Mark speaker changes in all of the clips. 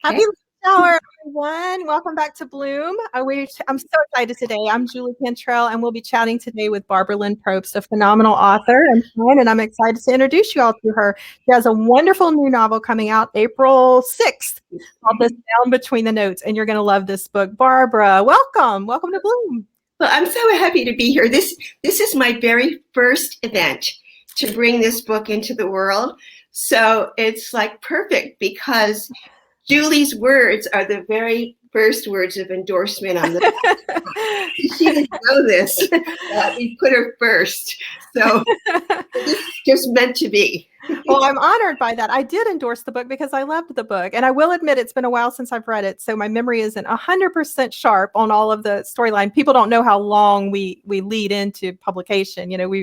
Speaker 1: Happy hour, everyone. Welcome back to Bloom. I'm so excited today. I'm Julie Cantrell, and we'll be chatting today with Barbara Lynn Probst, a phenomenal author and friend, and I'm excited to introduce you all to her. She has a wonderful new novel coming out April 6th called This Down Between the Notes, and you're going to love this book. Barbara, welcome. Welcome to Bloom.
Speaker 2: Well, I'm so happy to be here. This is my very first event to bring this book into the world. So it's like perfect because Julie's words are the very first words of endorsement on the book. She didn't know this. We put her first. So this is just meant to be.
Speaker 1: Well, I'm honored by that. I did endorse the book because I loved the book. And I will admit it's been a while since I've read it. So my memory isn't 100% sharp on all of the storyline. People don't know how long we lead into publication. You know,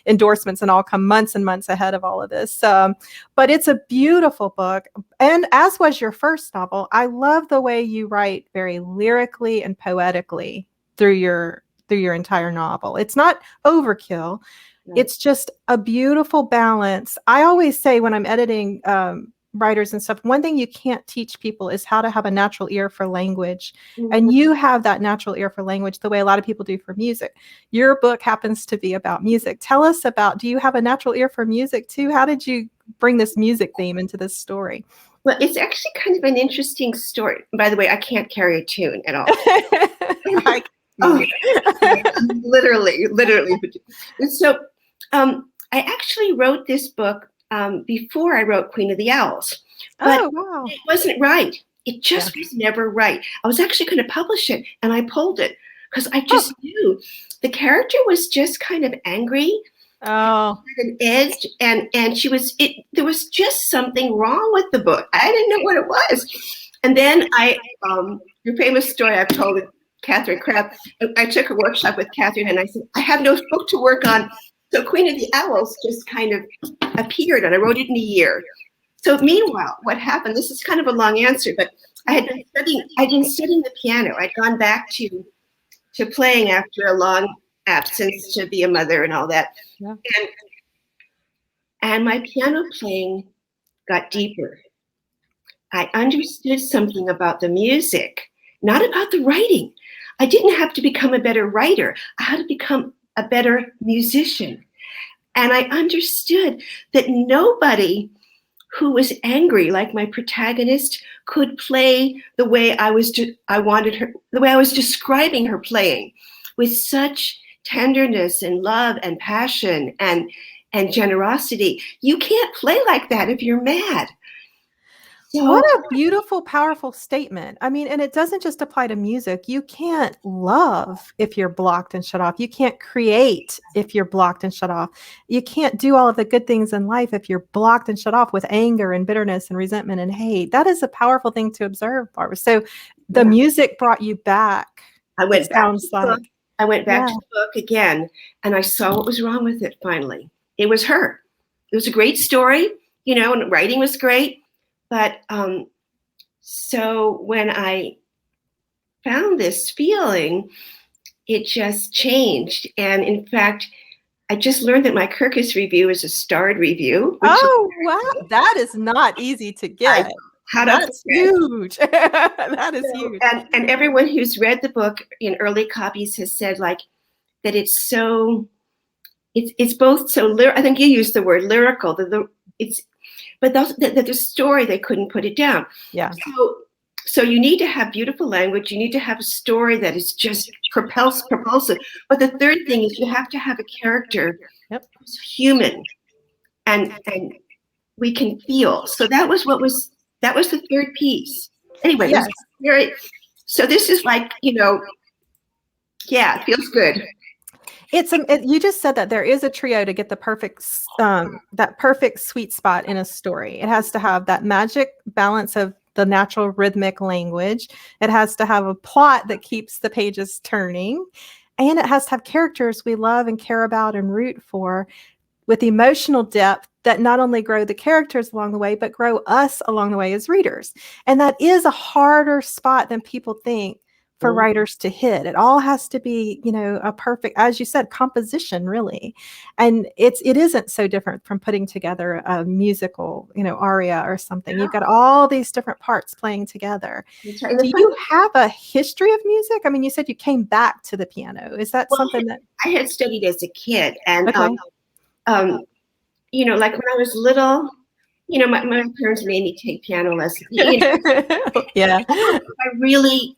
Speaker 1: endorsements and all come months and months ahead of all of this. But it's a beautiful book. And as was your first novel, I love the way you write very lyrically and poetically through your entire novel. It's not overkill. It's just a beautiful balance. I always say when I'm editing writers and stuff, one thing you can't teach people is how to have a natural ear for language. Mm-hmm. And you have that natural ear for language the way a lot of people do for music. Your book happens to be about music. Tell us do you have a natural ear for music too? How did you bring this music theme into this story?
Speaker 2: Well, it's actually kind of an interesting story. By the way, I can't carry a tune at all. Literally. So I actually wrote this book before I wrote Queen of the Owls. But
Speaker 1: wow.
Speaker 2: It wasn't right. It just was never right. I was actually going to publish it, and I pulled it because I just knew the character was just kind of angry.
Speaker 1: Oh,
Speaker 2: an edge, and there was just something wrong with the book. I didn't know what it was. And then your famous story I've told with Catherine Crabb, I took a workshop with Catherine and I said, I have no book to work on. So Queen of the Owls just kind of appeared and I wrote it in a year. So meanwhile, what happened, this is kind of a long answer, but I'd been studying the piano. I'd gone back to playing after a long absence to be a mother and all that. Yeah. And my piano playing got deeper. I understood something about the music, not about the writing. I didn't have to become a better writer. I had to become a better musician. And I understood that nobody who was angry like my protagonist could play the way I was describing her playing, with such tenderness and love and passion and generosity. You can't play like that if you're mad.
Speaker 1: So, what a beautiful, powerful statement. I mean, and it doesn't just apply to music. You can't love if you're blocked and shut off. You can't create if you're blocked and shut off. You can't do all of the good things in life if you're blocked and shut off with anger and bitterness and resentment and hate. That is a powerful thing to observe, Barbara. So the music brought you back.
Speaker 2: I went back to the book again, and I saw what was wrong with it finally. It was her. It was a great story, and writing was great. But so when I found this feeling, it just changed. And in fact, I just learned that my Kirkus review is a starred review.
Speaker 1: Oh, wow. That is not easy to get. That's huge. That is huge.
Speaker 2: And everyone who's read the book in early copies has said that it's it's both so I think you used the word lyrical. But the story, they couldn't put it down.
Speaker 1: Yeah.
Speaker 2: So you need to have beautiful language. You need to have a story that is just propulsive. But the third thing is you have to have a character who's human and we can feel. So that was the third piece. Anyway, so this is it feels good.
Speaker 1: You just said that there is a trio to get the perfect, that perfect sweet spot in a story. It has to have that magic balance of the natural rhythmic language. It has to have a plot that keeps the pages turning. And it has to have characters we love and care about and root for with emotional depth that not only grow the characters along the way, but grow us along the way as readers. And that is a harder spot than people think for writers to hit. It all has to be, a perfect, as you said, composition, really. And it isn't so different from putting together a musical, aria or something.
Speaker 2: Yeah.
Speaker 1: You've got all these different parts playing together.
Speaker 2: That's right.
Speaker 1: Do you have a history of music? I mean, you said you came back to the piano. Is that something that
Speaker 2: I had studied as a kid, and
Speaker 1: okay.
Speaker 2: like when I was little, my parents made me take piano lessons.
Speaker 1: Yeah.
Speaker 2: I really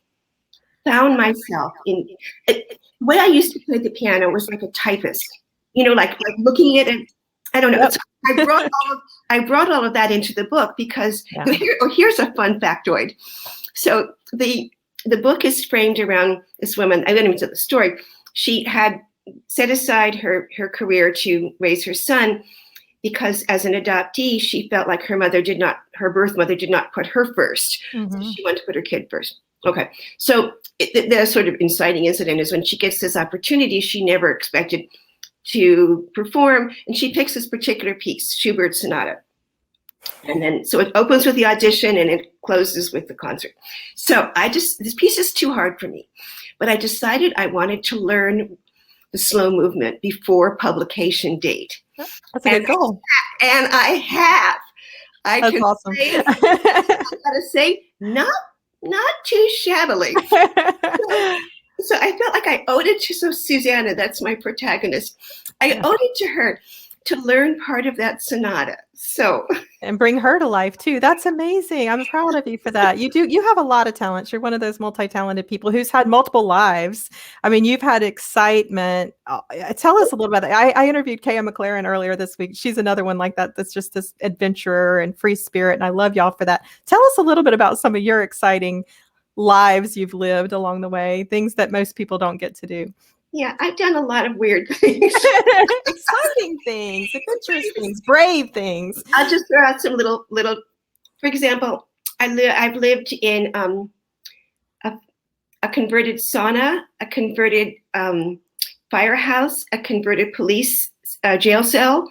Speaker 2: found myself in the way I used to play the piano was like a typist, like looking at it. I don't know.
Speaker 1: Yep.
Speaker 2: So I brought all of that into the book because here's a fun factoid. So the book is framed around this woman. I didn't even tell the story. She had set aside her career to raise her son because as an adoptee, she felt like her birth mother did not put her first.
Speaker 1: Mm-hmm.
Speaker 2: So she wanted to put her kid first. Okay. So the sort of inciting incident is when she gets this opportunity she never expected to perform, and she picks this particular piece, Schubert Sonata. And then, so it opens with the audition and it closes with the concert. So this piece is too hard for me, but I decided I wanted to learn the slow movement before publication date.
Speaker 1: That's a good goal.
Speaker 2: And I have.
Speaker 1: That's awesome.
Speaker 2: I gotta say, not too shabbily. So I felt like I owed it to Susanna, that's my protagonist. I owed it to her to learn part of that sonata. So
Speaker 1: and bring her to life too. That's amazing. I'm proud of you for that. You have a lot of talents. You're one of those multi-talented people who's had multiple lives. I mean, you've had excitement. Tell us a little about that. I interviewed Kaya McLaren earlier this week. She's another one like that. That's just this adventurer and free spirit. And I love y'all for that. Tell us a little bit about some of your exciting lives you've lived along the way, things that most people don't get to do.
Speaker 2: Yeah, I've done a lot of weird things.
Speaker 1: Exciting things, adventurous things, brave things.
Speaker 2: I'll just throw out some little. For example, I've lived in a converted sauna, a converted firehouse, a converted police jail cell,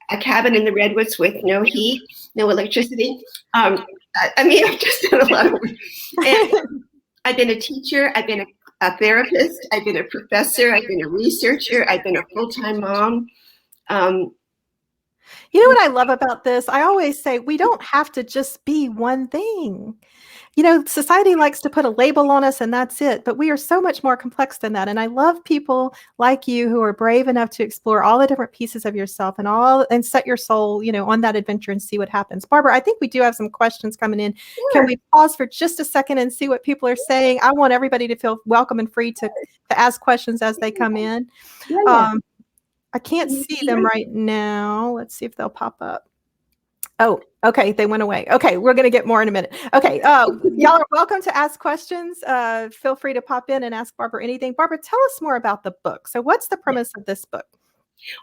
Speaker 2: a cabin in the redwoods with no heat, no electricity. I mean, I've just done a lot of work. And I've been a teacher. I've been a therapist. I've been a professor. I've been a researcher. I've been a full-time mom.
Speaker 1: You know what I love about this? I always say we don't have to just be one thing. Society likes to put a label on us and that's it, but we are so much more complex than that. And I love people like you who are brave enough to explore all the different pieces of yourself and set your soul, on that adventure and see what happens. Barbara, I think we do have some questions coming in. Sure. Can we pause for just a second and see what people are saying? I want everybody to feel welcome and free to ask questions as they come in. Yeah. I can't see them right now. Let's see if they'll pop up. Oh, okay. They went away. Okay. We're going to get more in a minute. Okay. Y'all are welcome to ask questions. Feel free to pop in and ask Barbara anything. Barbara, tell us more about the book. So what's the premise of this book?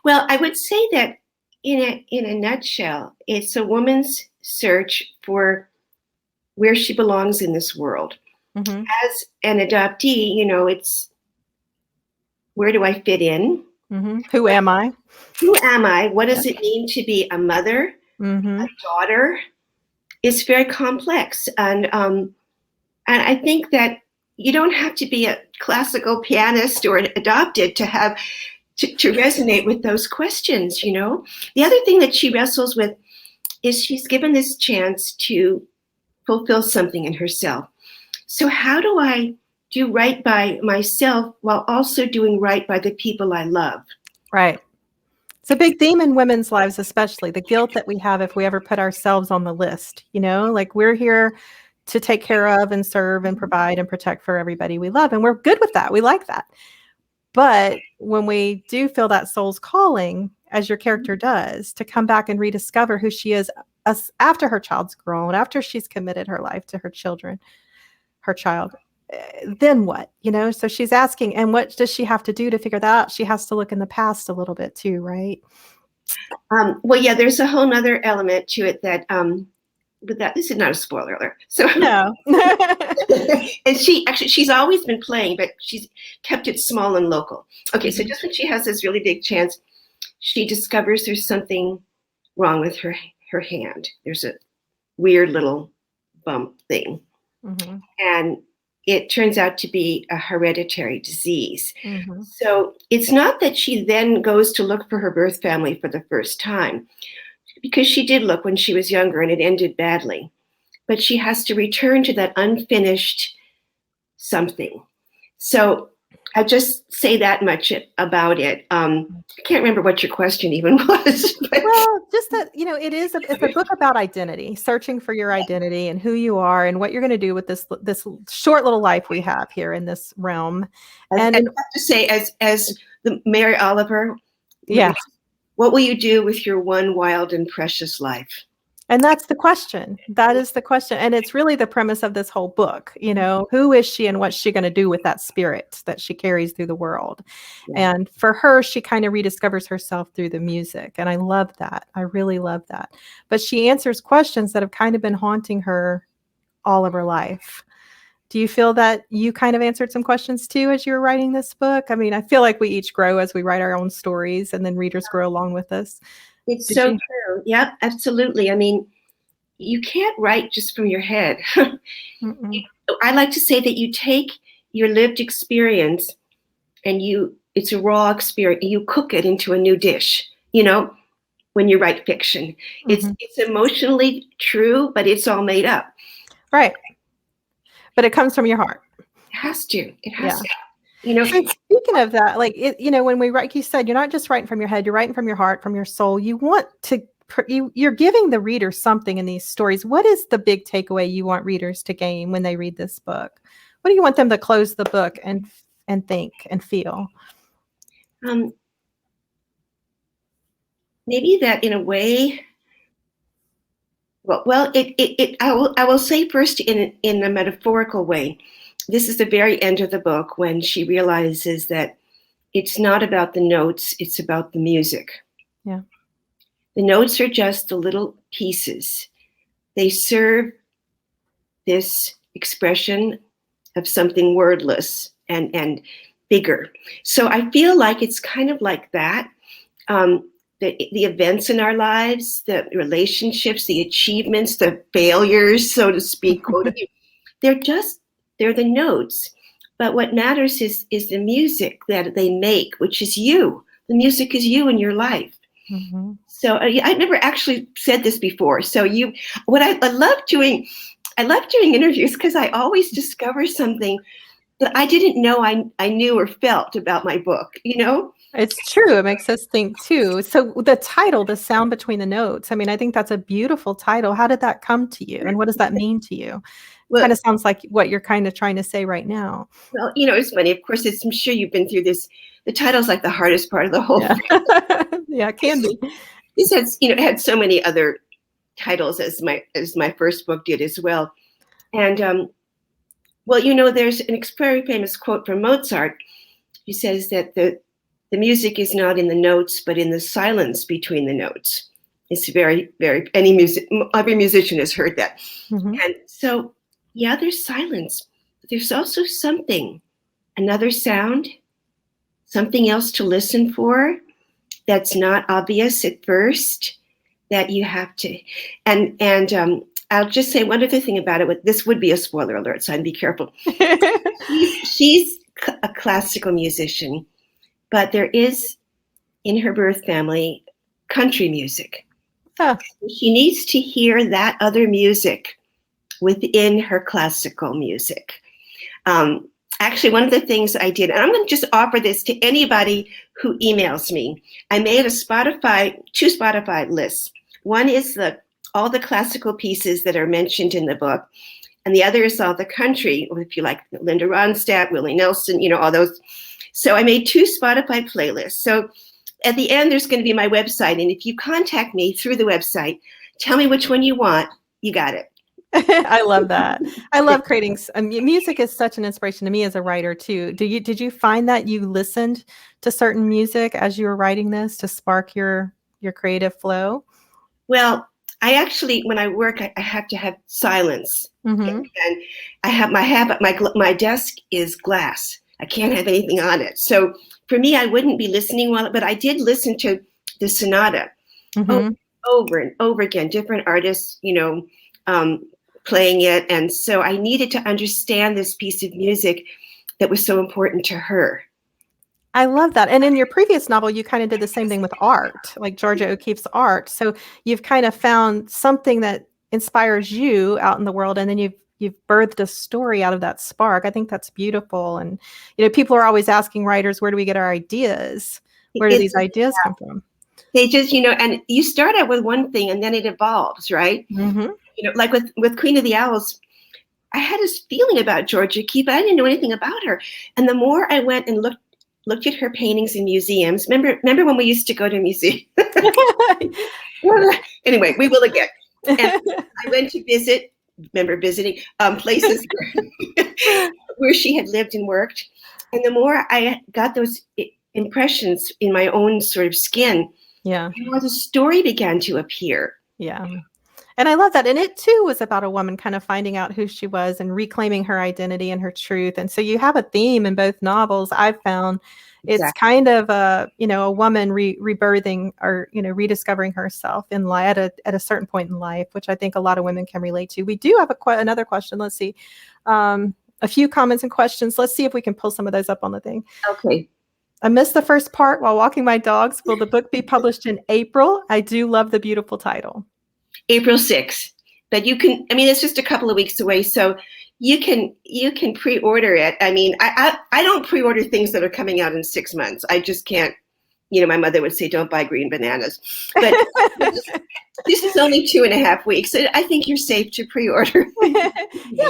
Speaker 2: Well, I would say that in a nutshell, it's a woman's search for where she belongs in this world. Mm-hmm. As an adoptee, it's where do I fit in?
Speaker 1: Mm-hmm. Who am I?
Speaker 2: Who am I? What does it mean to be a mother? Mm-hmm. A daughter? Is very complex, and I think that you don't have to be a classical pianist or adopted to have to resonate with those questions. The other thing that she wrestles with is she's given this chance to fulfill something in herself. So how do I do right by myself while also doing right by the people I love?
Speaker 1: Right. It's a big theme in women's lives, especially the guilt that we have if we ever put ourselves on the list, like we're here to take care of and serve and provide and protect for everybody we love. And we're good with that. We like that. But when we do feel that soul's calling, as your character does, to come back and rediscover who she is after her child's grown, after she's committed her life to her child, then what? So she's asking, and what does she have to do to figure that out? She has to look in the past a little bit too, right?
Speaker 2: Well, yeah, there's a whole nother element to it that, but this is not a spoiler alert. So
Speaker 1: no.
Speaker 2: And she's always been playing, but she's kept it small and local. Okay, so just when she has this really big chance, she discovers there's something wrong with her hand. There's a weird little bump thing. Mm-hmm. And it turns out to be a hereditary disease.
Speaker 1: Mm-hmm.
Speaker 2: So it's not that she then goes to look for her birth family for the first time, because she did look when she was younger and it ended badly. But she has to return to that unfinished something. So I just say that much about it. I can't remember what your question even was.
Speaker 1: Well, just that, it's a book about identity, searching for your identity and who you are and what you're going to do with this short little life we have here in this realm. And
Speaker 2: I have to say, as the Mary Oliver,
Speaker 1: yeah,
Speaker 2: what will you do with your one wild and precious life?
Speaker 1: and that's the question. That is the question. And it's really the premise of this whole book. Who is she and what's she going to do with that spirit that she carries through the world? Yeah. And for her, she kind of rediscovers herself through the music. And I love that. I really love that. But she answers questions that have kind of been haunting her all of her life. Do you feel that you kind of answered some questions too as you were writing this book? I mean, I feel like we each grow as we write our own stories and then readers grow along with us.
Speaker 2: It's so true. Yep, absolutely. I mean, you can't write just from your head. I like to say that you take your lived experience and it's a raw experience. You cook it into a new dish, when you write fiction. Mm-hmm. It's emotionally true, but it's all made up.
Speaker 1: Right. But it comes from your heart.
Speaker 2: It has to. It has to.
Speaker 1: So speaking of that, when we write, you said, you're not just writing from your head, you're writing from your heart, from your soul. You want to, you're giving the reader something in these stories. What is the big takeaway you want readers to gain when they read this book? What do you want them to close the book and think and feel?
Speaker 2: Maybe that in a way, I will say first in a metaphorical way. This is the very end of the book when she realizes that it's not about the notes, it's about the music.
Speaker 1: Yeah.
Speaker 2: The notes are just the little pieces. They serve this expression of something wordless and bigger. So I feel like it's kind of like that. The events in our lives, the relationships, the achievements, the failures, so to speak, they're the notes. But what matters is the music that they make, which is you. The music is you in your life. Mm-hmm. So I never actually said this before. So I love doing interviews because I always discover something that I didn't know I knew or felt about my book,
Speaker 1: It's true. It makes us think too. So the title, The Sound Between the Notes, I mean, I think that's a beautiful title. How did that come to you? And what does that mean to you? Well, kind of sounds like what you're kind of trying to say right now.
Speaker 2: Well, it's funny. Of course, I'm sure you've been through this. The title's like the hardest part of the whole thing.
Speaker 1: Yeah, it can be.
Speaker 2: This has, had so many other titles as my first book did as well. And, there's an very famous quote from Mozart. He says that the music is not in the notes, but in the silence between the notes. It's very, very, every musician has heard that. Mm-hmm. And so, there's silence. But there's also something, another sound, something else to listen for that's not obvious at first that you have to. And I'll just say one other thing about it. This would be a spoiler alert, so I'd be careful. She's a classical musician, but there is in her birth family country music.
Speaker 1: Huh.
Speaker 2: She needs to hear that other music within her classical music. Actually, one of the things I did, and I'm going to just offer this to anybody who emails me. I made two Spotify lists. One is all the classical pieces that are mentioned in the book, and the other is all the country, if you like Linda Ronstadt, Willie Nelson, all those. So I made two Spotify playlists. So at the end, there's going to be my website. And if you contact me through the website, tell me which one you want. You got it.
Speaker 1: I love that. I love creating music is such an inspiration to me as a writer too. Did you find that you listened to certain music as you were writing this to spark your creative flow?
Speaker 2: Well, I actually, when I work, I have to have silence. Mm-hmm. And I have my desk is glass. I can't have anything on it. So for me, I wouldn't be listening but I did listen to the sonata over and over again, different artists, playing it. And so I needed to understand this piece of music that was so important to her.
Speaker 1: I love that. And in your previous novel, you kind of did the same thing with art, like Georgia O'Keeffe's art. So you've kind of found something that inspires you out in the world, and then you've birthed a story out of that spark. I think that's beautiful. And people are always asking writers, where do we get our ideas? Where do these ideas come from?
Speaker 2: They just, and you start out with one thing and then it evolves, right?
Speaker 1: Mm-hmm.
Speaker 2: Like with Queen of the Owls, I had this feeling about Georgia O'Keeffe. I didn't know anything about her. And the more I went and looked at her paintings in museums. Remember when we used to go to museums? Anyway, we will again. And I went to remember visiting places where she had lived and worked. And the more I got those impressions in my own sort of skin, the story began to appear.
Speaker 1: Yeah. And I love that. And it too was about a woman kind of finding out who she was and reclaiming her identity and her truth. And so you have a theme in both novels. I've found it's kind of a woman rebirthing or, rediscovering herself in life at a certain point in life, which I think a lot of women can relate to. We do have another question. Let's see. A few comments and questions. Let's see if we can pull some of those up on the thing.
Speaker 2: Okay.
Speaker 1: I missed the first part while walking my dogs. Will the book be published in April? I do love the beautiful title.
Speaker 2: April 6th. But it's just a couple of weeks away, so you can pre-order it. I don't pre-order things that are coming out in 6 months. I just can't. My mother would say, don't buy green bananas. But this is only 2.5 weeks. So I think you're safe to pre-order.
Speaker 1: Yeah,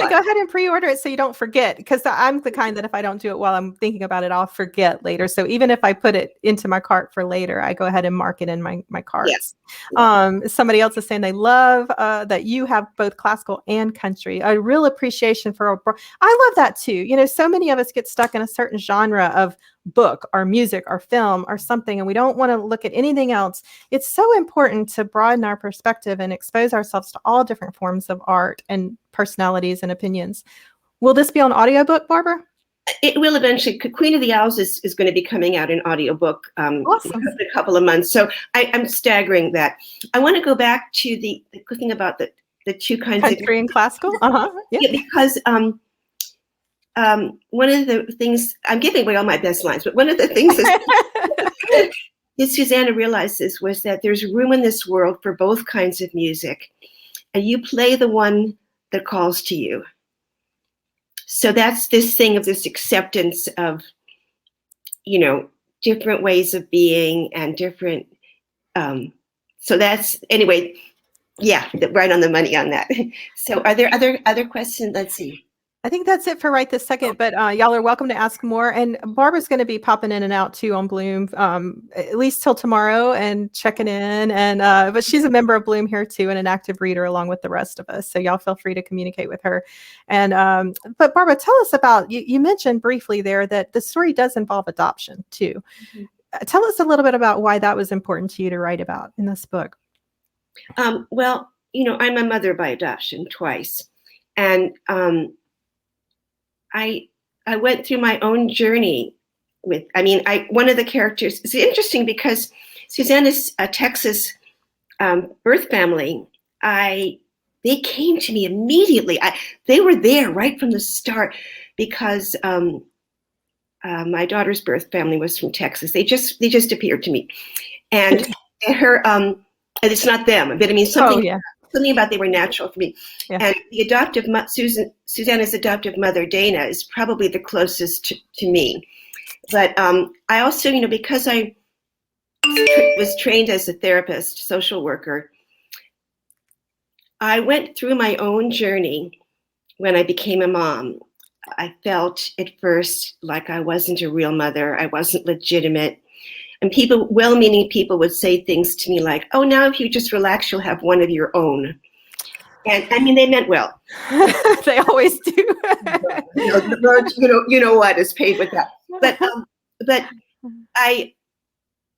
Speaker 1: go ahead and pre-order it so you don't forget. Because I'm the kind that if I don't do it while I'm thinking about it, I'll forget later. So even if I put it into my cart for later, I go ahead and mark it in my carts. Yes. Somebody else is saying they love that you have both classical and country. A real appreciation for I love that too. So many of us get stuck in a certain genre of book or music or film or something, and we don't want to look at anything else. It's so important to broaden our perspective and expose ourselves to all different forms of art and personalities and opinions. Will this be on audiobook, Barbara?
Speaker 2: It will eventually. Queen of the Owls is going to be coming out in audiobook
Speaker 1: awesome.
Speaker 2: in a couple of months. So I'm staggering that. I want to go back to the thing about the two kinds
Speaker 1: of country and classical.
Speaker 2: Yeah, because one of the things, I'm giving away all my best lines, but one of the things that Susanna realizes was that there's room in this world for both kinds of music, and you play the one that calls to you. So that's this thing of this acceptance of, different ways of being and different. So that's, anyway, yeah, right on the money on that. So are there other questions? Let's see.
Speaker 1: I think that's it for right this second, but y'all are welcome to ask more. And Barbara's going to be popping in and out too on Bloom, at least till tomorrow, and checking in. And but she's a member of Bloom here too, and an active reader along with the rest of us. So y'all feel free to communicate with her. And but Barbara, tell us about you mentioned briefly there that the story does involve adoption too. Mm-hmm. Tell us a little bit about why that was important to you to write about in this book.
Speaker 2: Well, I'm a mother by adoption twice, and I went through my own journey with, one of the characters, it's interesting because Susanna's Texas birth family, they came to me immediately. They were there right from the start because my daughter's birth family was from Texas. They just appeared to me. And her, and it's not them, but something about they were natural for me. Yeah. And the adoptive Susanna's adoptive mother, Dana, is probably the closest to me. But I also, because I was trained as a therapist, social worker, I went through my own journey when I became a mom. I felt at first like I wasn't a real mother. I wasn't legitimate. And well-meaning people would say things to me like, oh, now if you just relax, you'll have one of your own. And they meant well.
Speaker 1: They always do.
Speaker 2: You know what is paid with that. But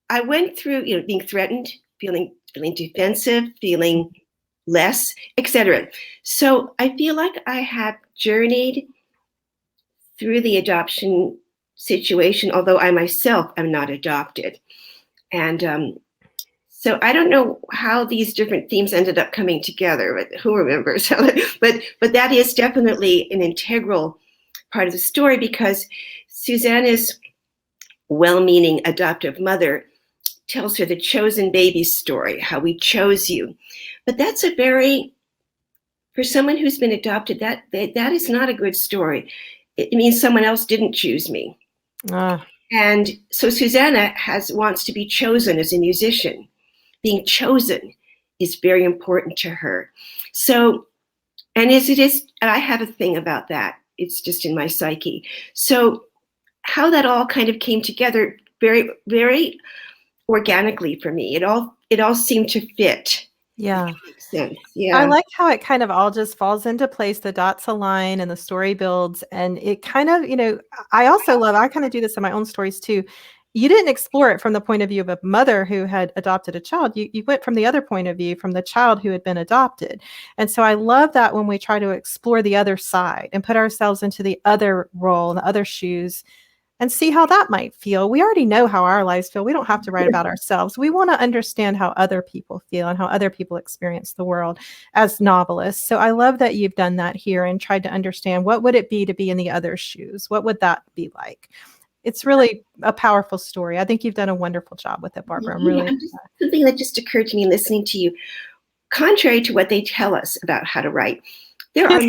Speaker 2: I went through, being threatened, feeling defensive, feeling less, etc. So I feel like I have journeyed through the adoption situation, although I myself am not adopted. And So I don't know how these different themes ended up coming together, but who remembers? but that is definitely an integral part of the story, because Susanna's well-meaning adoptive mother tells her the chosen baby story, how we chose you. But that's a very, for someone who's been adopted, that is not a good story. It means someone else didn't choose me. And so Susanna wants to be chosen as a musician. Being chosen is very important to her. So, and as it is, I have a thing about that. It's just in my psyche. So how that all kind of came together very, very organically for me. It all seemed to fit.
Speaker 1: Yeah.
Speaker 2: Sense. Yeah.
Speaker 1: I like how it kind of all just falls into place. The dots align and the story builds. And it kind of, I also love, I kind of do this in my own stories too. You didn't explore it from the point of view of a mother who had adopted a child. You went from the other point of view, from the child who had been adopted. And so I love that when we try to explore the other side and put ourselves into the other role and the other shoes and see how that might feel. We already know how our lives feel. We don't have to write about ourselves. We want to understand how other people feel and how other people experience the world as novelists. So I love that you've done that here and tried to understand, what would it be to be in the other shoes? What would that be like? It's really a powerful story. I think you've done a wonderful job with it, Barbara. I'm really
Speaker 2: something that just occurred to me listening to you. Contrary to what they tell us about how to write, there are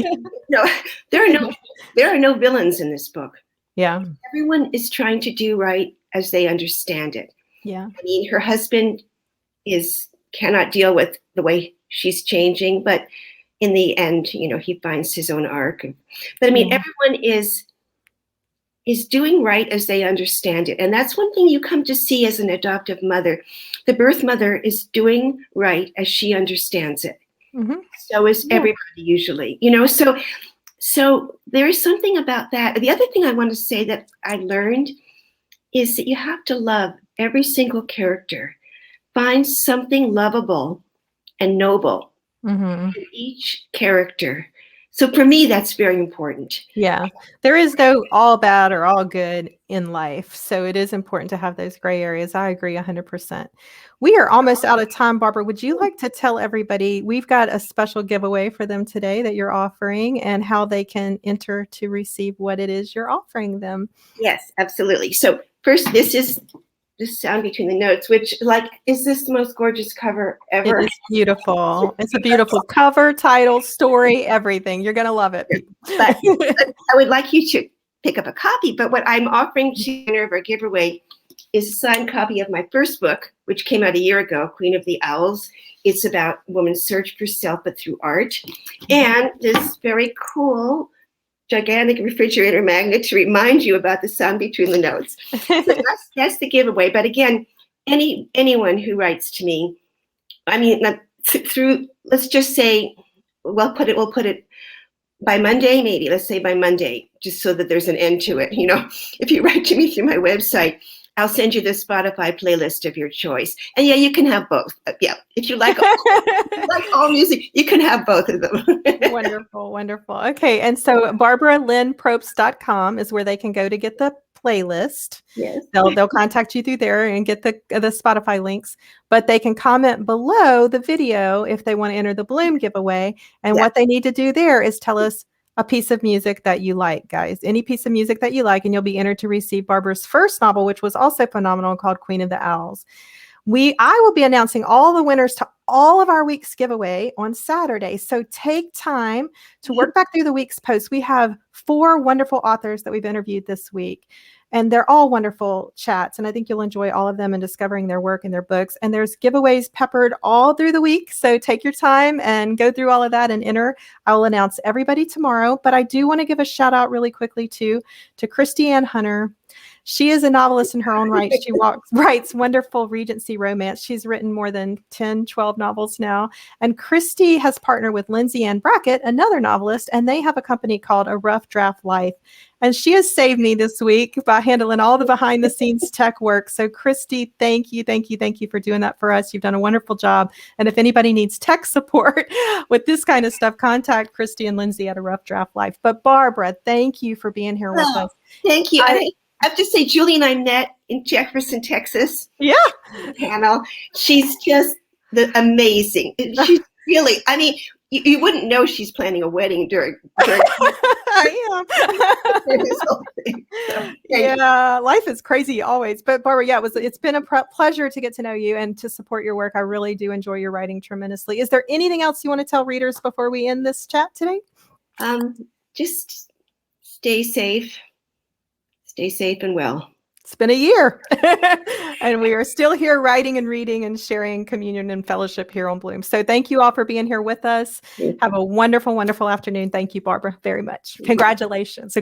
Speaker 2: no villains in this book.
Speaker 1: Yeah.
Speaker 2: Everyone is trying to do right as they understand it.
Speaker 1: Yeah.
Speaker 2: I mean, her husband cannot deal with the way she's changing, but in the end, he finds his own arc. But I mean, everyone is doing right as they understand it. And that's one thing you come to see as an adoptive mother. The birth mother is doing right as she understands it. Mm-hmm. So is everybody usually, So there is something about that. The other thing I want to say that I learned is that you have to love every single character. Find something lovable and noble in each character. So for me, that's very important.
Speaker 1: Yeah. There is no all bad or all good in life. So it is important to have those gray areas. I agree 100%. We are almost out of time, Barbara. Would you like to tell everybody, we've got a special giveaway for them today that you're offering, and how they can enter to receive what it is you're offering them?
Speaker 2: Yes, absolutely. So first, this is the Sound Between the Notes, which, is this the most gorgeous cover ever?
Speaker 1: It is beautiful. It's a beautiful cover, title, story, everything. You're going to love it.
Speaker 2: But I would like you to pick up a copy. But what I'm offering to the winner of our giveaway is a signed copy of my first book, which came out a year ago, Queen of the Owls. It's about a woman's search for self, but through art. And this very cool gigantic refrigerator magnet to remind you about the Sound Between the Notes. So that's the giveaway. But again, anyone who writes to me, I mean, through, let's just say, we'll put it by Monday, maybe. Let's say by Monday, just so that there's an end to it. If you write to me through my website, I'll send you the Spotify playlist of your choice. And you can have both. If you like all music, you can have both of them.
Speaker 1: Wonderful, wonderful. Okay, and so BarbaraLynnPropst.com is where they can go to get the playlist.
Speaker 2: Yes.
Speaker 1: They'll contact you through there and get the Spotify links, but they can comment below the video if they want to enter the Bloom giveaway. And what they need to do there is tell us a piece of music that you like, guys. Any piece of music that you like, and you'll be entered to receive Barbara's first novel, which was also phenomenal, called Queen of the Owls. I will be announcing all the winners to all of our week's giveaway on Saturday. So take time to work back through the week's posts. We have 4 wonderful authors that we've interviewed this week, and they're all wonderful chats. And I think you'll enjoy all of them and discovering their work and their books. And there's giveaways peppered all through the week. So take your time and go through all of that and enter. I will announce everybody tomorrow, but I do want to give a shout out really quickly to Christiane Hunter. She is a novelist in her own right. She writes wonderful Regency romance. She's written more than 10, 12 novels now. And Christy has partnered with Lindsay Ann Brackett, another novelist, and they have a company called A Rough Draft Life. And she has saved me this week by handling all the behind the scenes tech work. So Christy, thank you for doing that for us. You've done a wonderful job. And if anybody needs tech support with this kind of stuff, contact Christy and Lindsay at A Rough Draft Life. But Barbara, thank you for being here with us.
Speaker 2: Thank you. I have to say, Julie and I met in Jefferson, Texas.
Speaker 1: Yeah.
Speaker 2: Panel. She's just amazing. She's really, I mean, you wouldn't know she's planning a wedding during
Speaker 1: I am.
Speaker 2: this whole thing. So,
Speaker 1: yeah, life is crazy always. But Barbara, yeah, it's been a pleasure to get to know you and to support your work. I really do enjoy your writing tremendously. Is there anything else you want to tell readers before we end this chat today?
Speaker 2: Just stay safe and well.
Speaker 1: It's been a year and we are still here writing and reading and sharing communion and fellowship here on Bloom. So thank you all for being here with us. Have a wonderful, wonderful afternoon. Thank you, Barbara, very much. Congratulations.